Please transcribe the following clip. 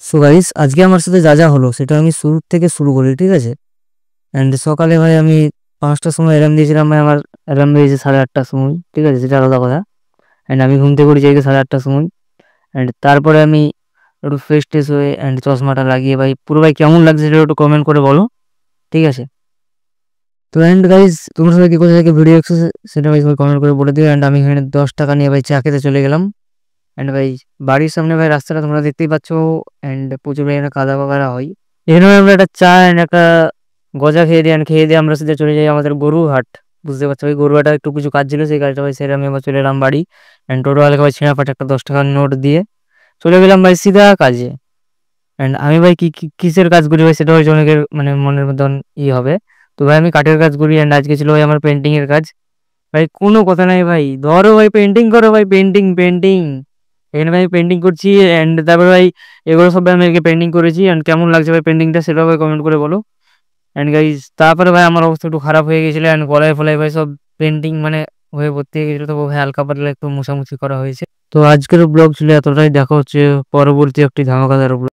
So guys, আজকে আমার সাথে যা যা হলো সেটা আমি শুরু থেকে শুরু করি, ঠিক আছে? অ্যান্ড সকালে ভাই আমি 5টার সময় অ্যালার্ম দিয়েছিলাম, ভাই আমার অ্যালার্ম দিয়েছে 8:30টার সময়, ঠিক আছে? সেটা আলাদা কথা। অ্যান্ড আমি ঘুম থেকে উঠেছি 8:30টার সময়। অ্যান্ড তারপরে আমি একটু ফ্রেশ ট্রেশ হয়ে অ্যান্ড চশমাটা লাগিয়ে ভাই পুরো ভাই কেমন লাগছে সেটা একটু কমেন্ট করে বলো, ঠিক আছে? তো অ্যান্ড গাইস, তোমরা সবাই কি কোথা থেকে ভিডিও দেখছো সেটা ভাই সবাই কমেন্ট করে বলে দিও। অ্যান্ড আমি এখানে 10 টাকা নিয়ে ভাই চা খেতে চলে গেলাম। অ্যান্ড ভাই বাড়ির সামনে ভাই রাস্তাটা তোমরা দেখতেই পাচ্ছ। অ্যান্ড প্রচুর ভাই এখানে কাদা বাগারা হয়। এখানে ভাই আমরা একটা চা অ্যান্ড একটা গজা খেয়ে দিই, অ্যান্ড খেয়ে দিয়ে আমরা সিধা চলে যাই আমাদের গরুর হাট। বুঝতে পারছো ভাই, গরু হাটে একটু কিছু কাজ ছিল, সেই কাজটা ভাই সেরে আমি আবার চলে এলাম বাড়ি। অ্যান্ড টোটোওয়ালাকে ভাই ছেঁড়া পাটে একটা 10 টাকার নোট দিয়ে চলে গেলাম ভাই সিধা কাজে। অ্যান্ড আমি ভাই কিসের কাজ করি ভাই সেটা হয়তো অনেকের মানে মনের মতন হবে। তো ভাই আমি কাঠের কাজ করি, অ্যান্ড আজকে ছিল ভাই আমার পেন্টিং এর কাজ। ভাই কোনো কথা নাই ভাই, ধরো ভাই পেন্টিং করো ভাই, পেন্টিং পেন্টিং। এখানে ভাই পেন্টিং করছি, অ্যান্ড তারপর ভাই এগুলো সব আমি পেন্টিং করেছি। অ্যান্ড কেমন লাগছে ভাই পেন্টিংটা সেটাও ভাই কমেন্ট করে বলো। অ্যান্ড গাইজ তারপরে ভাই আমার অবস্থা একটু খারাপ হয়ে গেছিলো, অ্যান্ড গলায় ফলায় ভাই সব পেন্টিং মানে হয়ে ভর্তি হয়ে গেছিলো। তো ভাই হালকা পাতলা একটু মোছামুছি করা হয়েছে। তো আজকের ব্লগ ছিল এতটাই, দেখা হচ্ছে পরবর্তী একটি ধামাকাদার ব্লগ।